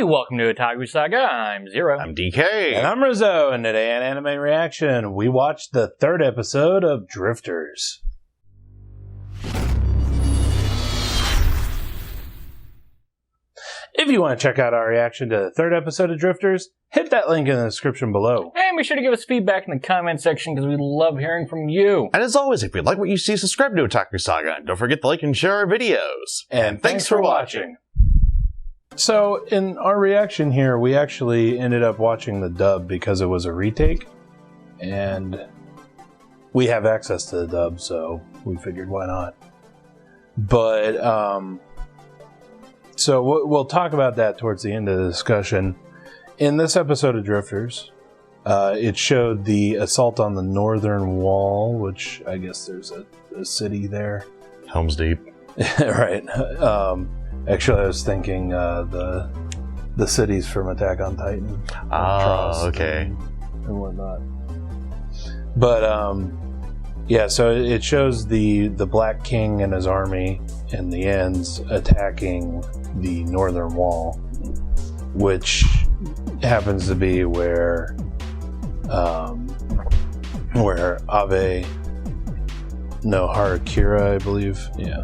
Hey, welcome to Otaku Saga. I'm Zero. I'm DK. And I'm Rizzo, and today on Anime Reaction, we watched the third episode of Drifters. If you want to check out our reaction to the third episode of Drifters, hit that link in the description below. And be sure to give us feedback in the comment section because we love hearing from you. And as always, if you like what you see, subscribe to Otaku Saga. And don't forget to like and share our videos. And thanks for watching. So, in our reaction here, we actually ended up watching the dub because it was a retake. And we have access to the dub, so we figured why not. But, so we'll talk about that towards the end of the discussion. In this episode of Drifters, it showed the assault on the northern wall, which I guess there's a city there. Helm's Deep. Right. Actually, I was thinking the cities from Attack on Titan. Oh, okay. And whatnot. But, yeah, so it shows the Black King and his army and the Ends attacking the northern wall, which happens to be where Abe no Harakira, I believe. Yeah.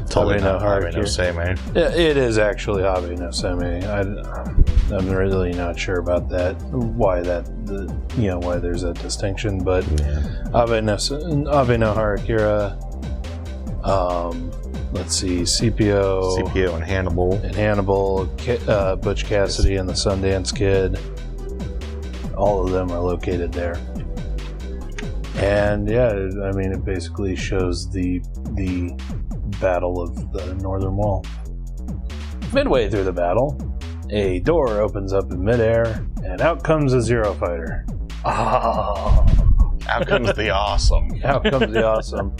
Totally Abe not no Abe no Seimei. It is actually Abe no Seimei. I'm really not sure about that. Why there's a distinction, but Yeah. Abe no Harakira. Let's see, CPO and Hannibal. Butch Cassidy and the Sundance Kid. All of them are located there. And yeah, I mean, it basically shows the battle of the Northern Wall. Midway through the battle, a door opens up in midair, and out comes a Zero Fighter. Oh, out comes the awesome. Out comes the awesome.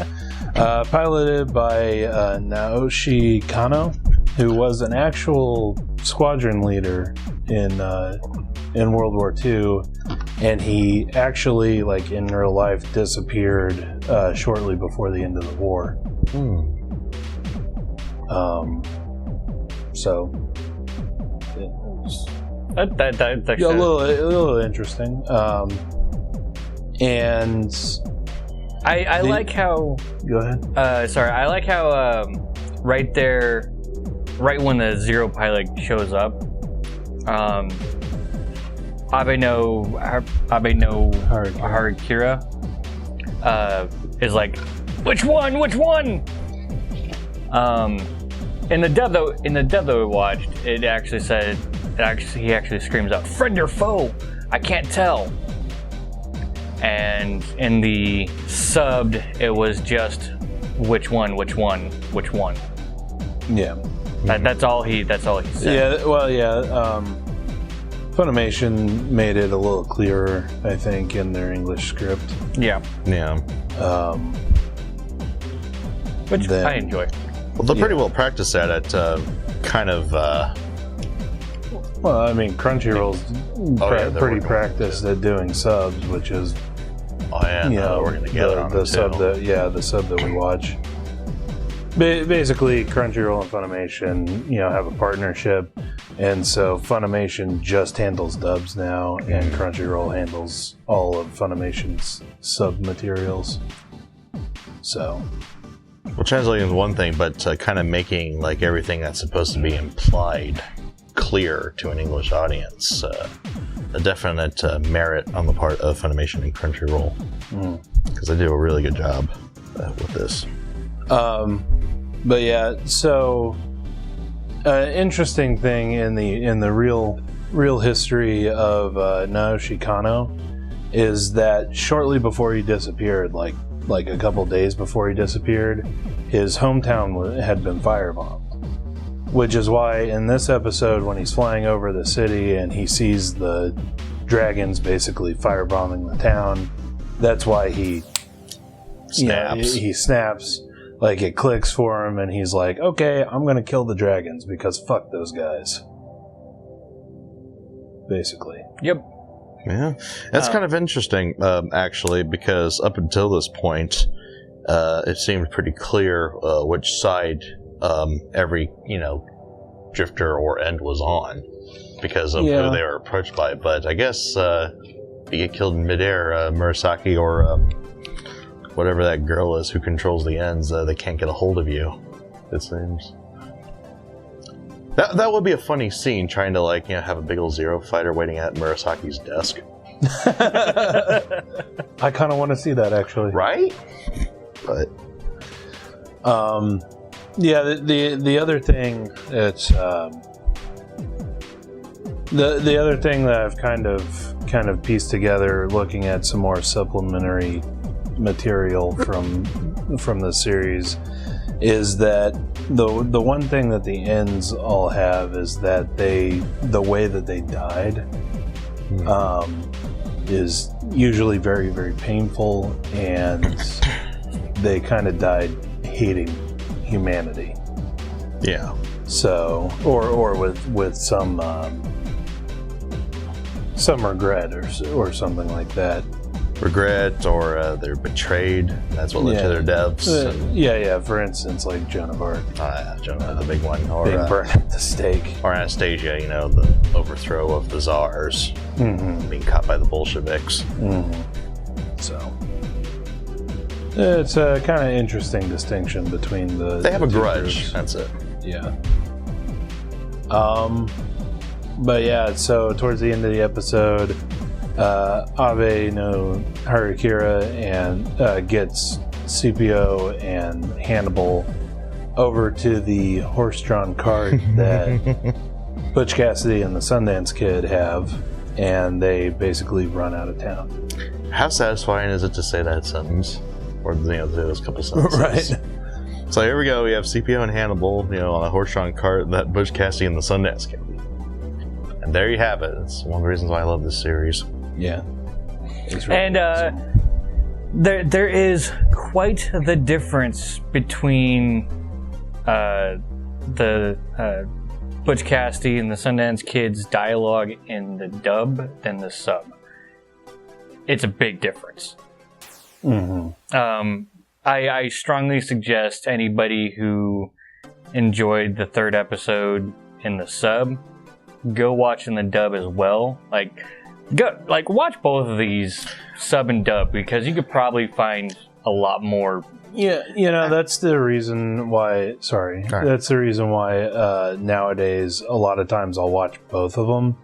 Piloted by Naoshi Kano, who was an actual squadron leader in World War II, and he actually, like in real life, disappeared shortly before the end of the war. So That's actually a little interesting. And I like how. Go ahead. I like how right there, right when the Zero pilot shows up, Abe no Harakira is like, which one? In the dub that we watched, he actually screams out, "Friend or foe? I can't tell." And in the subbed, it was just which one. Yeah. That's all he said. Yeah. Well, yeah. Funimation made it a little clearer, I think, in their English script. Yeah. Which I enjoy. Well, they're pretty well practiced at it. Well, I mean, Crunchyroll's pretty practiced at doing subs, which is working together on the sub that we watch. Basically, Crunchyroll and Funimation, have a partnership, and so Funimation just handles dubs now, and Crunchyroll handles all of Funimation's sub materials. So, well, translating is one thing, but kind of making like everything that's supposed to be implied clear to an English audience, a definite merit on the part of Funimation and Crunchyroll, because they do a really good job with this. But yeah, so interesting thing in the real history of Naoshi Kano is that shortly before he disappeared, like a couple days before he disappeared, his hometown had been firebombed. Which is why in this episode, when he's flying over the city and he sees the dragons basically firebombing the town, that's why he snaps. He snaps. Like, it clicks for him, and he's like, okay, I'm gonna kill the dragons, because fuck those guys. Basically. Yep. Yeah. That's kind of interesting, actually, because up until this point, it seemed pretty clear which side every, drifter or end was on. because of who they were approached by. But I guess if you get killed in midair, Murasaki or whatever that girl is who controls the ends, they can't get a hold of you, it seems. That would be a funny scene, trying to have a big old Zero fighter waiting at Murasaki's desk. I kind of want to see that, actually. Right? But the other thing that's the other thing that I've kind of pieced together, looking at some more supplementary material from the series, is that the one thing that the ends all have is that the way that they died is usually very, very painful, and they kind of died hating humanity. Yeah. So, or with some regret or something like that. Regret, or they're betrayed. That's what led to their deaths. For instance, like Joan of Arc. Joan of Arc, the big one. Or being burned at the stake. Or Anastasia, the overthrow of the Tsars. Being caught by the Bolsheviks. So, it's a kind of interesting distinction between the... They have a grudge, groups. that's it. Yeah. But yeah, so towards the end of the episode, Abe no Harukira and gets CPO and Hannibal over to the horse-drawn cart that Butch Cassidy and the Sundance Kid have, and they basically run out of town. How satisfying is it to say that sentence? Or those couple sentences. Right. So here we go, we have CPO and Hannibal, on a horse-drawn cart that Butch Cassidy and the Sundance Kid. And there you have it. It's one of the reasons why I love this series. Yeah. And there is quite the difference between the Butch Cassidy and the Sundance Kid's dialogue in the dub than the sub. It's a big difference. I strongly suggest anybody who enjoyed the third episode in the sub go watch in the dub as well. Watch both of these, sub and dub, because you could probably find a lot more. Yeah, that's the reason why. Sorry, right. That's the reason why nowadays a lot of times I'll watch both of them,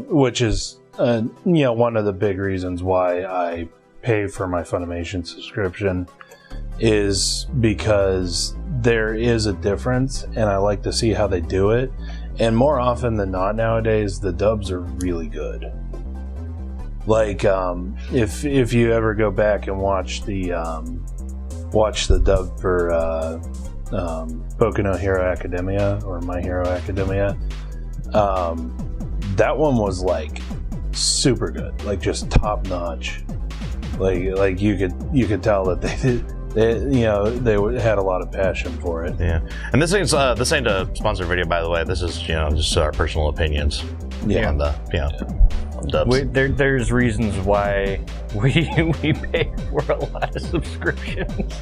which is one of the big reasons why I pay for my Funimation subscription, is because there is a difference, and I like to see how they do it. And more often than not nowadays, the dubs are really good. If you ever go back and watch the dub for Boku no Hero Academia or My Hero Academia, that one was super good, just top notch. Like you could tell that they had a lot of passion for it. Yeah, and this ain't a sponsored video, by the way. This is just our personal opinions. Yeah, on the dubs. There's reasons why we pay for a lot of subscriptions.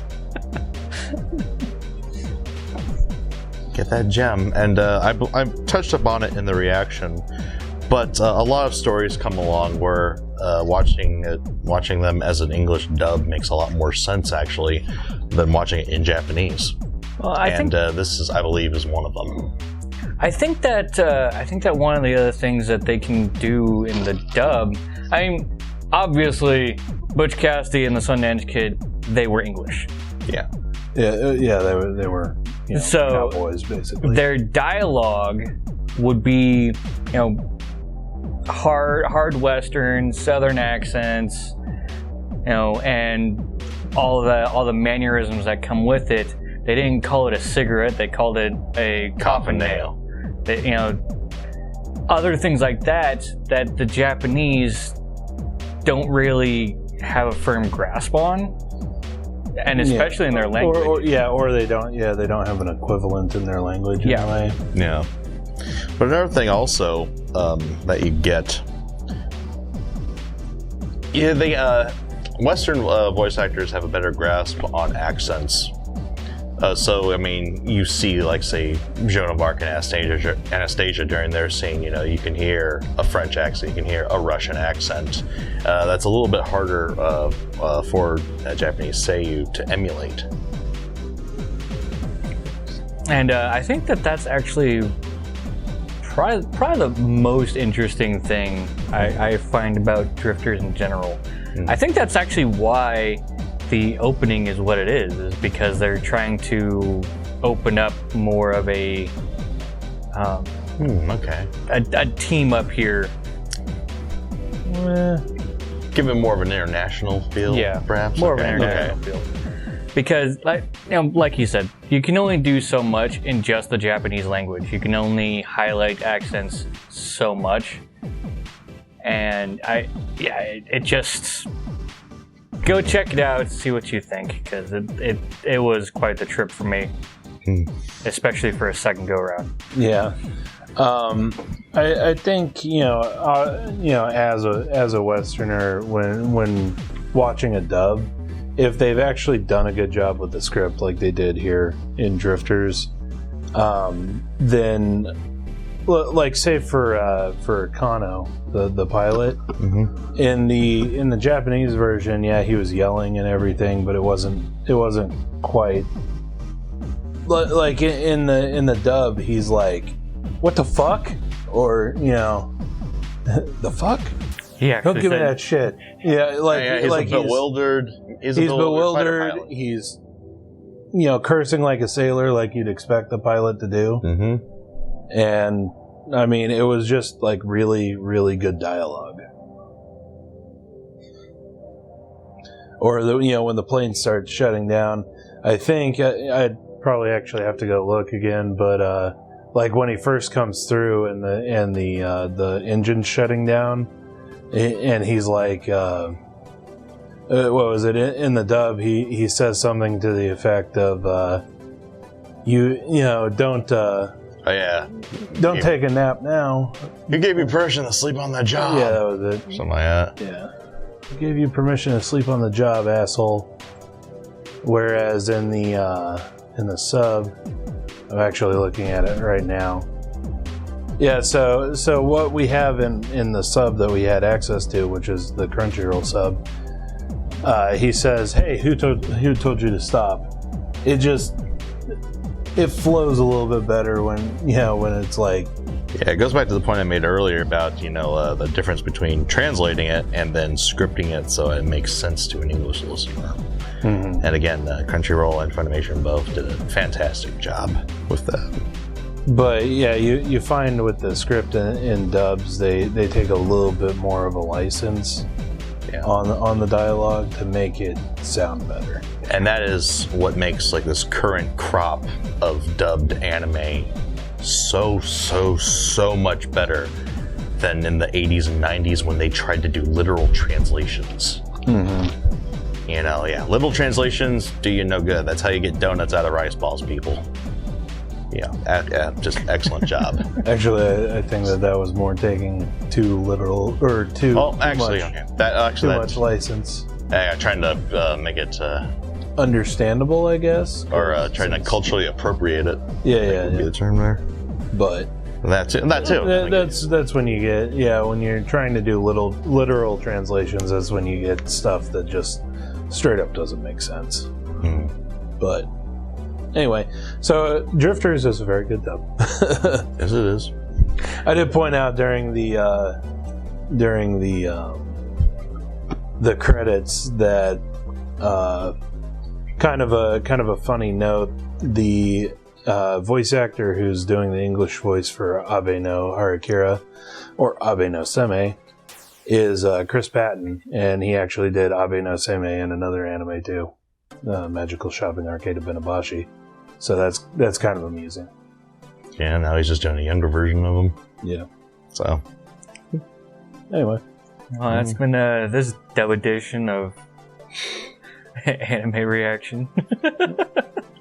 Get that gem, and I touched upon it in the reaction, but a lot of stories come along where watching them as an English dub makes a lot more sense actually than watching it in Japanese. Well, I think this is, I believe, is one of them. I think that one of the other things that they can do in the dub, obviously, Butch Cassidy and the Sundance Kid, they were English. Yeah. They were cowboys basically. Their dialogue would be, hard Western, Southern accents, and all the mannerisms that come with it. They didn't call it a cigarette; they called it a coffin nail. Other things like that the Japanese don't really have a firm grasp on, and especially in their language. Or they don't. Yeah, they don't have an equivalent in their language. In a way. Yeah. But another thing also that you get, the Western voice actors have a better grasp on accents So, I mean, you see, like, say, Joan of Arc and Anastasia during their scene, you know, you can hear a French accent, you can hear a Russian accent. That's a little bit harder for Japanese seiyuu to emulate. And I think that's actually probably the most interesting thing I find about drifters in general. I think that's actually why the opening is what it is because they're trying to open up more of a team up here. Give it more of an international feel, perhaps? More of an international feel. Because, like you said, you can only do so much in just the Japanese language. You can only highlight accents so much. And it just... Go check it out, see what you think, because it was quite the trip for me. Especially for a second go-around. Yeah. I think, as a Westerner, when watching a dub, if they've actually done a good job with the script like they did here in Drifters, then, like, say for Kano, the pilot, in the Japanese version, he was yelling and everything, but it wasn't quite like in the dub. He's like, "What the fuck?" or the fuck. Yeah, don't give me that shit. Yeah, he's like bewildered. He's bewildered. He's cursing like a sailor, like you'd expect the pilot to do. And I mean, it was just like really, really good dialogue. Or when the plane starts shutting down, I think I'd probably actually have to go look again. But like when he first comes through and the engine's shutting down, and he's like, what was it in the dub? He says something to the effect of, don't. Don't take a nap now. You gave me permission to sleep on the job. Yeah, that was it. Something like that. Yeah. I gave you permission to sleep on the job, asshole. Whereas in the sub, I'm actually looking at it right now. Yeah, so what we have in the sub that we had access to, which is the Crunchyroll sub, he says, "Hey, who told you to stop?" It flows a little bit better when it's like... Yeah, it goes back to the point I made earlier about, the difference between translating it and then scripting it so it makes sense to an English listener. And again, Crunchyroll and Funimation both did a fantastic job with that. But yeah, you find with the script in dubs, they take a little bit more of a license on the dialogue to make it sound better. And that is what makes like this current crop of dubbed anime so much better than in the 80s and 90s when they tried to do literal translations. Literal translations do you no good. That's how you get donuts out of rice balls, people. Just excellent job. Actually, I think that was more taking too literal or too much license. Trying to make it understandable, I guess, or trying to culturally appropriate it. Yeah. Be the term there. But that too. That's when you get when you're trying to do literal translations. That's when you get stuff that just straight up doesn't make sense. But anyway, so Drifters is a very good dub. Yes, it is. I did point out during the credits that kind of a funny note. The voice actor who's doing the English voice for Abe no Harakira, or Abe no Seme, is Chris Patton, and he actually did Abe no Seme in another anime too, Magical Shopping Arcade of Benabashi. So that's kind of amusing. Yeah, now he's just doing a younger version of him. Yeah. So anyway, well, that's been this dub edition of Anime Reaction.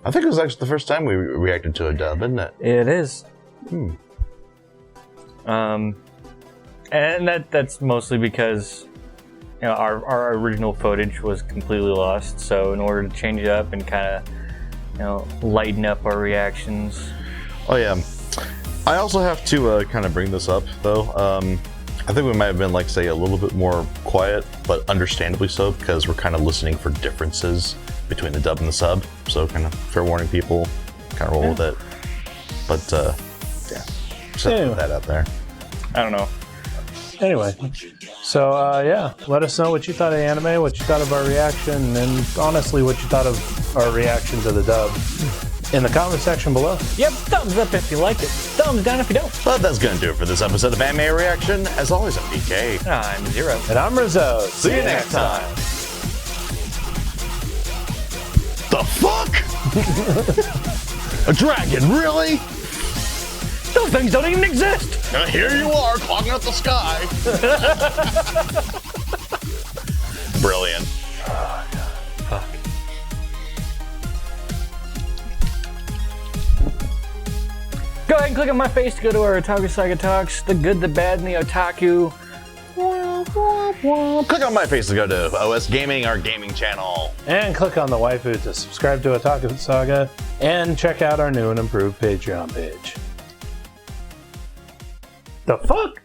I think it was actually the first time we reacted to a dub, isn't it? It is. And that's mostly because our original footage was completely lost. So in order to change it up and kind of lighten up our reactions. Oh yeah. I also have to kind of bring this up though. I think we might have been like say a little bit more quiet, but understandably so because we're kind of listening for differences between the dub and the sub. So kind of fair warning, people, kind of roll with it. But yeah, just put that out there. I don't know. Anyway, so yeah, let us know what you thought of anime, what you thought of our reaction, and honestly, what you thought of our reaction to the dub in the comment section below. Yep, thumbs up if you liked it, thumbs down if you don't. But that's gonna do it for this episode of Anime Reaction. As always, I'm DK. I'm Zero. And I'm Rizzo. See you next time. The fuck? A dragon, really? Those things don't even exist! And here you are, clogging up the sky. Brilliant. Fuck. Go ahead and click on my face to go to our Otaku Saga Talks, the good, the bad, and the otaku. Click on my face to go to OS Gaming, our gaming channel. And click on the waifu to subscribe to Otaku Saga and check out our new and improved Patreon page. The fuck?